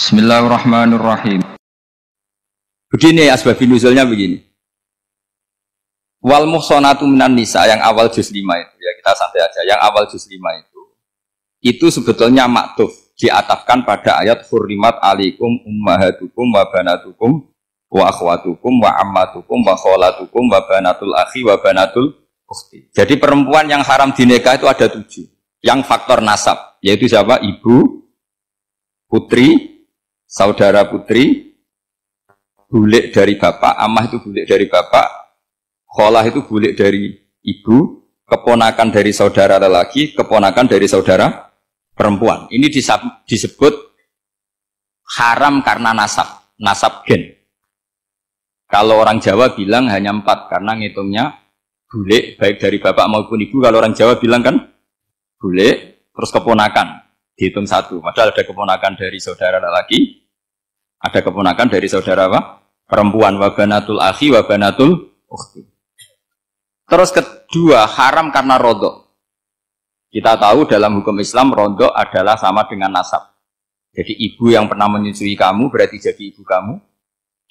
Bismillahirrahmanirrahim. Begini asbabun nuzulnya begini. Wal muhsanatu minan nisa yang awal juz 5 itu ya kita santai aja. Yang awal juz 5 itu sebetulnya maktuf diatafkan pada ayat hurrimat alaikum ummahatukum wa banatukum wa akhwatukum wa ammatukum wa kholatukum wa banatul akhi wa banatul ukhti. Jadi perempuan yang haram dinikah itu ada 7. Yang faktor nasab yaitu siapa? Ibu, putri, saudara putri, bulik dari bapak, amah itu bulik dari bapak, kholah itu bulik dari ibu, keponakan dari saudara lelaki, keponakan dari saudara perempuan. Ini disebut haram karena nasab gen. Kalau orang Jawa bilang hanya 4 karena ngitungnya bulik baik dari bapak maupun ibu. Kalau orang Jawa bilang kan bulik terus keponakan dihitung 1. Padahal ada keponakan dari saudara lelaki, ada keponakan dari saudara apa? Perempuan. Wa banatul akhi wa banatul ukhti. Terus kedua, haram karena rodok. Kita tahu dalam hukum Islam rodok adalah sama dengan nasab. Jadi ibu yang pernah menyusui kamu berarti jadi ibu kamu,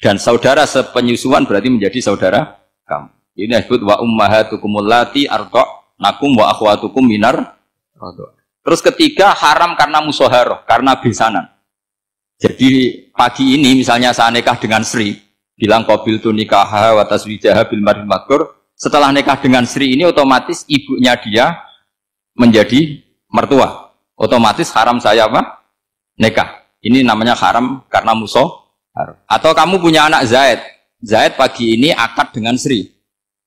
dan saudara sepenyusuan berarti menjadi saudara kamu. Ini disebut wa ummahatukumul lati arda'nakum wa akhwatukum minar rodok. Terus ketiga, haram karena musoharoh, karena besanan. Jadi pagi ini misalnya saya nikah dengan Sri, bilang qabil tu nikah wa taswijaha bil maril madkur. Setelah nikah dengan Sri ini otomatis ibunya dia menjadi mertua. Otomatis haram saya apa? Nikah. Ini namanya haram karena musoharoh. Atau kamu punya anak Zaid. Zaid pagi ini akad dengan Sri.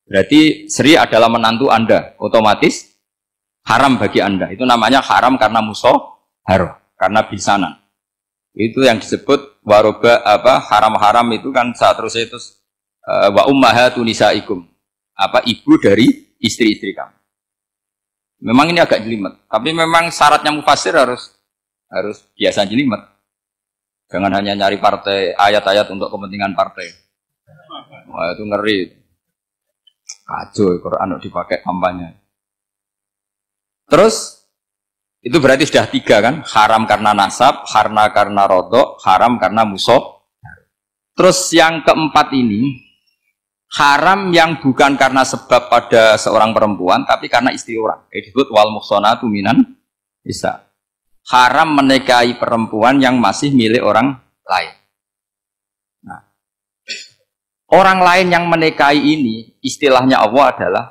Berarti Sri adalah menantu Anda. Otomatis haram bagi Anda. Itu namanya haram karena musoharoh, karena bisanan. Itu yang disebut waroba haram-haram itu kan seterusnya itu wa ummahatu nisaikum. Ibu dari istri-istri kamu. Memang ini agak jelimet, tapi memang syaratnya mufassir harus biasa jelimet. Jangan hanya nyari partai ayat-ayat untuk kepentingan partai. Wah, itu ngeri. Kacau Quran dipakai kampanye. Terus itu berarti sudah 3 kan? Haram karena nasab, karena rodok, haram karena musoh. Terus yang keempat ini, haram yang bukan karena sebab pada seorang perempuan, tapi karena istri orang. Disebut wal muhsanatu minan nisa. Haram menikahi perempuan yang masih milik orang lain. Nah, orang lain yang menikahi ini, istilahnya Allah adalah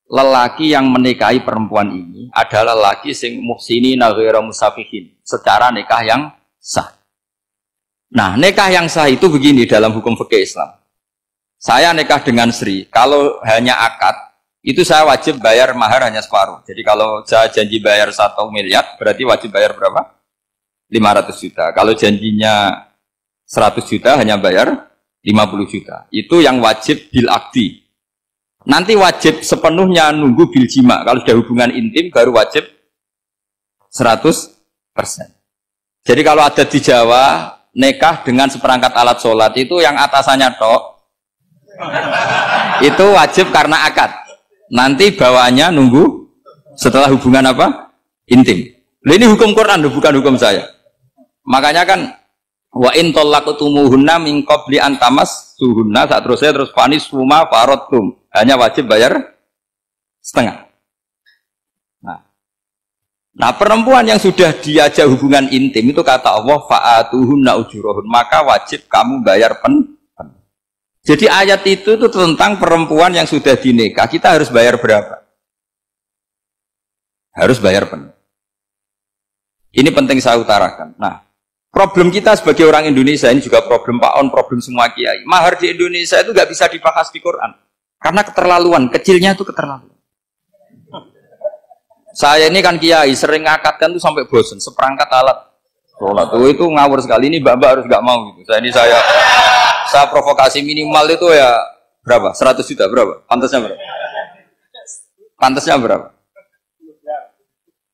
lelaki yang menikahi perempuan ini adalah lelaki sing muhsinina ghairu musafihin, secara nikah yang sah. Nah, nikah yang sah itu begini dalam hukum fikih Islam. Saya nikah dengan Sri, kalau hanya akad, itu saya wajib bayar mahar hanya separuh. Jadi kalau saya janji bayar 1 miliar, berarti wajib bayar berapa? 500 juta. Kalau janjinya 100 juta, hanya bayar 50 juta. Itu yang wajib bil akdi. Nanti wajib sepenuhnya nunggu bil jima. Kalau sudah hubungan intim baru wajib 100%. Jadi kalau ada di Jawa nikah dengan seperangkat alat sholat itu yang atasannya tok itu wajib karena akad. Nanti bawaannya nunggu setelah hubungan apa? Intim. Ini hukum Quran bukan hukum saya. Makanya kan wa in talaqtumuhunna min qabli an tamassuhunna terus fanis huma faradtum. Hanya wajib bayar setengah. Nah, perempuan yang sudah diajak hubungan intim itu kata Allah fa'atuhunna ujurahun, maka wajib kamu bayar penuh. Jadi ayat itu tentang perempuan yang sudah dinikah, kita harus bayar berapa? Harus bayar penuh. Ini penting saya utarakan. Nah, problem kita sebagai orang Indonesia ini juga problem Pak On, problem semua kiai. Mahar di Indonesia itu nggak bisa dibahas di Quran. Karena keterlaluan, kecilnya itu keterlaluan. Saya ini kan kiai, sering ngakatkan tuh sampai bosan, seperangkat alat sholat itu ngawur sekali. Ini mbak-mbak harus nggak mau gitu. Saya provokasi minimal itu ya berapa? 100 juta berapa? Pantasnya berapa? Pantasnya berapa?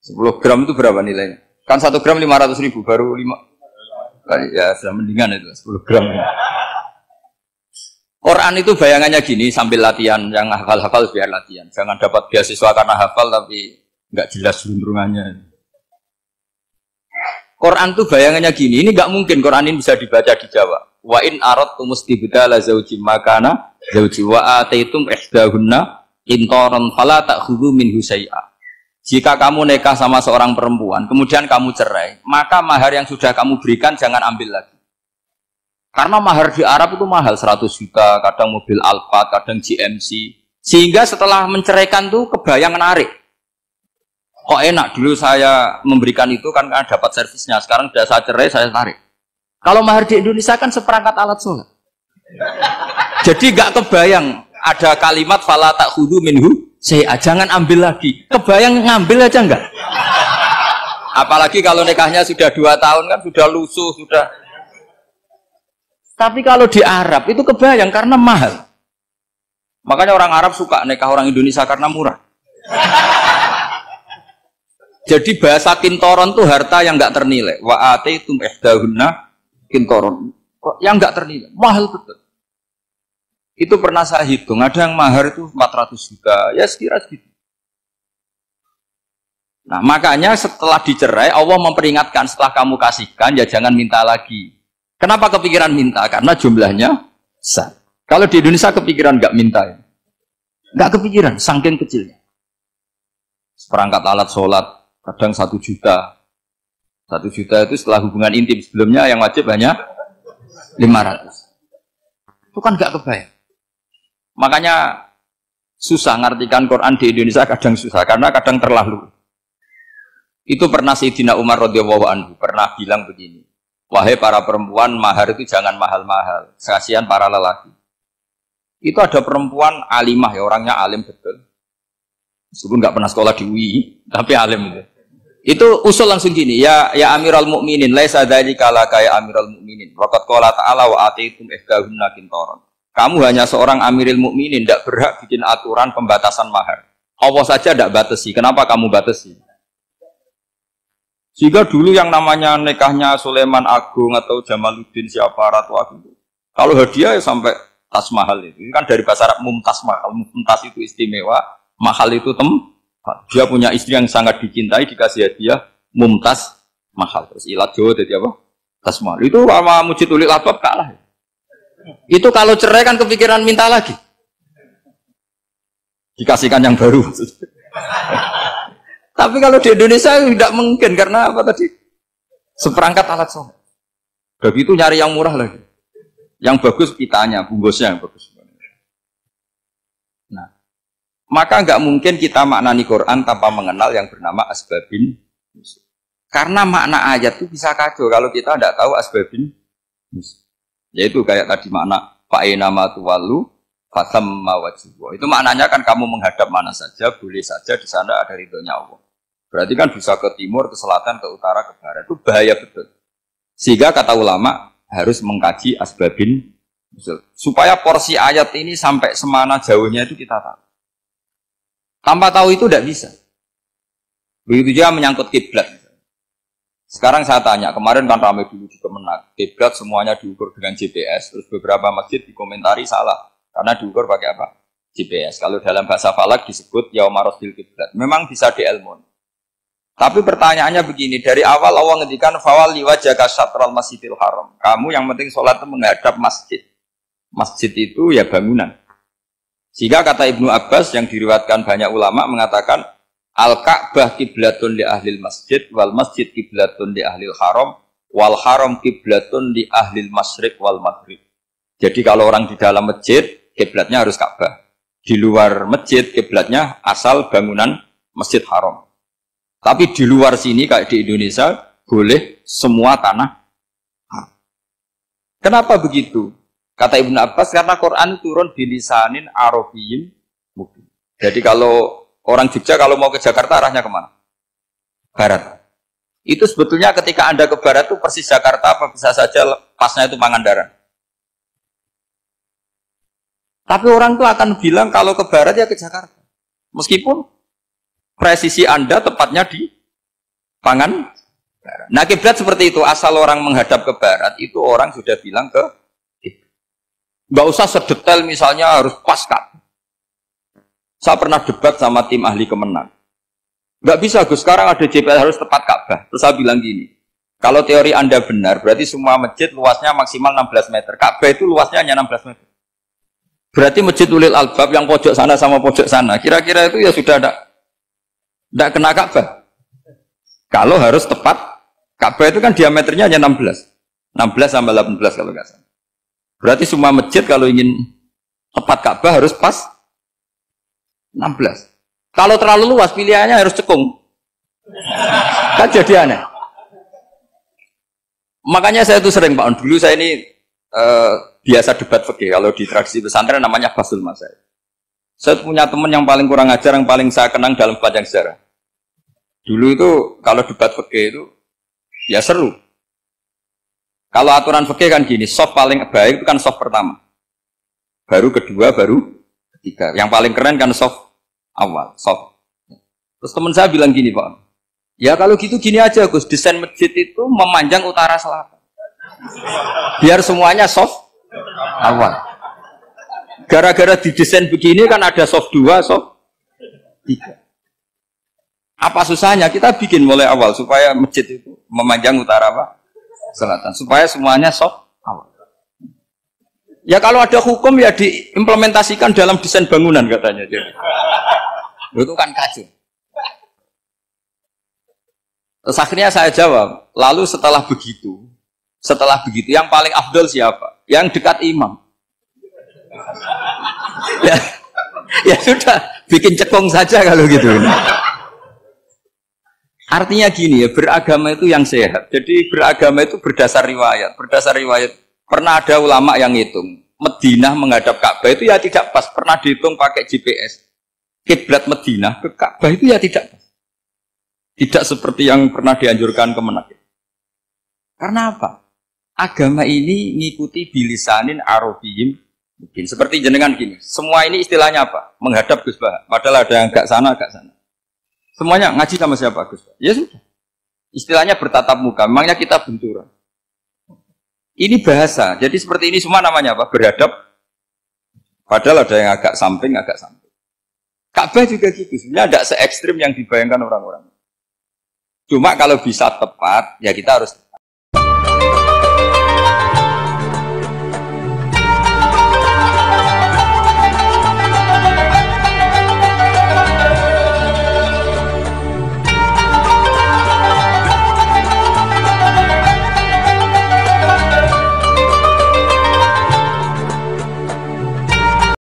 10 gram itu berapa nilainya? Kan 1 gram 500.000 baru 5. Ya sudah mendingan itu 10 gram. Quran itu bayangannya gini sambil latihan, yang hafal-hafal biar latihan. Jangan dapat beasiswa karena hafal tapi nggak jelas juntrungannya. Quran tuh bayangannya gini, ini nggak mungkin Quran ini bisa dibaca di Jawa. Wa in aradtum istibdala zaujim makana zauji wa ataitum ihdahunna qintaran fala ta'khudhu minhu syai'a. Jika kamu nikah sama seorang perempuan, kemudian kamu cerai, maka mahar yang sudah kamu berikan jangan ambil lagi. Karena mahar di Arab itu mahal, 100 juta, kadang mobil Alphard, kadang GMC. Sehingga setelah menceraikan tuh kebayang menarik. Kok enak, dulu saya memberikan itu kan karena dapat servisnya, sekarang sudah saya cerai, saya tarik. Kalau mahar di Indonesia kan seperangkat alat sholat. Jadi gak kebayang ada kalimat fala ta'khudhu minhu syai'a, jangan ambil lagi. Kebayang ngambil aja enggak? Apalagi kalau nikahnya sudah 2 tahun kan sudah lusuh, sudah. Tapi kalau di Arab itu kebayang karena mahal. Makanya orang Arab suka nikah orang Indonesia karena murah. Jadi bahasa kintoron itu harta yang enggak ternilai. Wa ataitum ihdahunna kintoron. Yang enggak ternilai, mahal betul. Itu pernah saya hitung, ada yang mahar itu 400 juta, ya sekira segitu. Nah, makanya setelah dicerai, Allah memperingatkan setelah kamu kasihkan, ya jangan minta lagi. Kenapa kepikiran minta? Karena jumlahnya besar. Kalau di Indonesia kepikiran nggak minta, ya? Nggak kepikiran, saking kecilnya. Seperangkat alat sholat, kadang 1 juta. 1 juta itu setelah hubungan intim, sebelumnya yang wajib hanya 500. Itu kan nggak kebayang. Makanya susah ngartikan Quran di Indonesia, kadang susah karena kadang terlalu. Itu pernah Sayyidina Umar radhiyallahu anhu pernah bilang begini, wahai para perempuan, mahar itu jangan mahal-mahal, kasihan para lelaki. Itu ada perempuan alimah ya, orangnya alim betul. Meskipun nggak pernah sekolah di UI, tapi alim itu. Itu usul langsung gini, ya Amirul Mukminin, laisa dzalika laka ya Amirul Mukminin. Waqad qala ta'ala wa ataitum ihdahunna qintaran. Kamu hanya seorang Amirul Mukminin, tidak berhak bikin aturan pembatasan mahar. Allah saja tidak batasi. Kenapa kamu batasi? Sehingga dulu yang namanya nikahnya Sulaiman Agung atau Jamaluddin siapa Ratu Agung, kalau hadiah ya sampai tas mahal itu. Ini kan dari bahasa Arab mumtaz mahal. Mumtaz itu istimewa, mahal itu tempat. Dia punya istri yang sangat dicintai, dikasih hadiah mumtaz mahal. Terus ilat Jawa jadi apa? Tas mahal. Itu sama Mujid Ulil Albab kalah. Itu kalau cerai kan kepikiran minta lagi. Dikasihkan yang baru. Tapi kalau di Indonesia tidak mungkin karena apa tadi? Seperangkat alat sholat. Begitu nyari yang murah lagi. Yang bagus kitanya, bungkusnya yang bagus. Nah, maka nggak mungkin kita maknani Quran tanpa mengenal yang bernama asbabin. Karena makna ayat itu bisa kacau kalau kita tidak tahu asbabin. Yaitu kayak tadi makna fa'ina ma tuwallu fasamma wajhu. Itu maknanya kan kamu menghadap mana saja, boleh saja di sana ada ridhonya Allah. Berarti kan bisa ke timur, ke selatan, ke utara, ke barat. Itu bahaya betul. Sehingga kata ulama harus mengkaji asbabin supaya porsi ayat ini sampai semana jauhnya itu kita tahu. Tanpa tahu itu tidak bisa. Begitu juga menyangkut kiblat. Sekarang saya tanya, kemarin kan ramai dulu di Kemenak, kiblat semuanya diukur dengan GPS, terus beberapa masjid dikomentari salah, karena diukur pakai apa? GPS. Kalau dalam bahasa falak disebut yaumarosdil kiblat. Memang bisa diilmun. Tapi pertanyaannya begini, dari awal Allah ngendikan fawalli wajhaka syatral masjidil haram. Kamu yang penting sholat itu menghadap masjid. Masjid itu ya bangunan. Sehingga kata Ibnu Abbas yang diriwayatkan banyak ulama mengatakan Al-Ka'bah kiblatun li ahlil masjid wal masjid kiblatun li ahlil haram wal haram kiblatun li ahlil masyriq wal maghrib. Jadi kalau orang di dalam masjid kiblatnya harus Ka'bah. Di luar masjid kiblatnya asal bangunan Masjid Haram. Tapi di luar sini kayak di Indonesia boleh semua tanah. Kenapa begitu? Kata Ibnu Abbas karena Quran turun bilisanin arabiyyin mubin. Jadi kalau orang Jogja kalau mau ke Jakarta arahnya kemana? Barat. Itu sebetulnya ketika Anda ke barat itu persis Jakarta apa bisa saja pasnya itu Pangandaran. Tapi orang itu akan bilang kalau ke barat ya ke Jakarta. Meskipun presisi Anda tepatnya di Pangandaran. Nah kiblat seperti itu, asal orang menghadap ke barat itu orang sudah bilang ke kiblat. Nggak usah sedetail misalnya harus pas Ka'bah. Saya pernah debat sama tim ahli Kemenang. Nggak bisa Gus, sekarang ada JPL harus tepat Ka'bah. Terus saya bilang gini, Kalau teori Anda benar, berarti semua masjid luasnya maksimal 16 meter. Ka'bah itu luasnya hanya 16 meter. Berarti masjid Ulil Albab yang pojok sana sama pojok sana, kira-kira itu ya sudah tidak kena Ka'bah. Kalau harus tepat, Ka'bah itu kan diameternya hanya 16. 16 sampai 18 kalau nggak salah. Berarti semua masjid kalau ingin tepat Ka'bah harus pas 16. Kalau terlalu luas pilihannya harus cekung. Kan jadi aneh. Makanya saya itu sering Pak, dulu saya ini biasa debat fikih kalau di tradisi pesantren namanya Basul Masail. Saya punya teman yang paling kurang ajar, yang paling saya kenang dalam panjang sejarah. Dulu itu kalau debat fikih itu ya seru. Kalau aturan fikih kan gini, soft paling baik itu kan soft pertama. Baru kedua, baru ketiga. Yang paling keren kan soft awal, soft. Terus teman saya bilang gini Pak, ya kalau gitu gini aja Gus, desain masjid itu memanjang utara selatan. Biar semuanya soft awal. Gara-gara didesain begini kan ada soft 2, soft 3. Apa susahnya kita bikin mulai awal supaya masjid itu memanjang utara apa? Selatan. Supaya semuanya soft awal. Ya kalau ada hukum ya diimplementasikan dalam desain bangunan katanya. Itu kan kacau. Terus akhirnya saya jawab, lalu setelah begitu yang paling afdol siapa? Yang dekat imam. ya sudah, bikin cekung saja kalau gitu. Artinya gini ya, beragama itu yang sehat. Jadi beragama itu berdasar riwayat. Berdasar riwayat, pernah ada ulama yang ngitung, Madinah menghadap Ka'bah itu ya tidak pas. Pernah dihitung pakai GPS. Kiblat Madinah ke Ka'bah itu ya tidak pas. Tidak seperti yang pernah dianjurkan Kemenak. Karena apa? Agama ini ngikuti bilisanin arabiyyin mungkin. Seperti jenengan gini. Semua ini istilahnya apa? Menghadap Gus Bah. Padahal ada yang agak sana, agak sana. Semuanya ngaji sama siapa Gus Bah? Ya sudah. Istilahnya bertatap muka. Memangnya kita benturan. Ini bahasa. Jadi seperti ini semua namanya apa? Berhadap. Padahal ada yang agak samping, agak samping. Ka'bah juga gitu. Sebenarnya tidak se ekstrim yang dibayangkan orang-orang. Cuma kalau bisa tepat, ya kita harus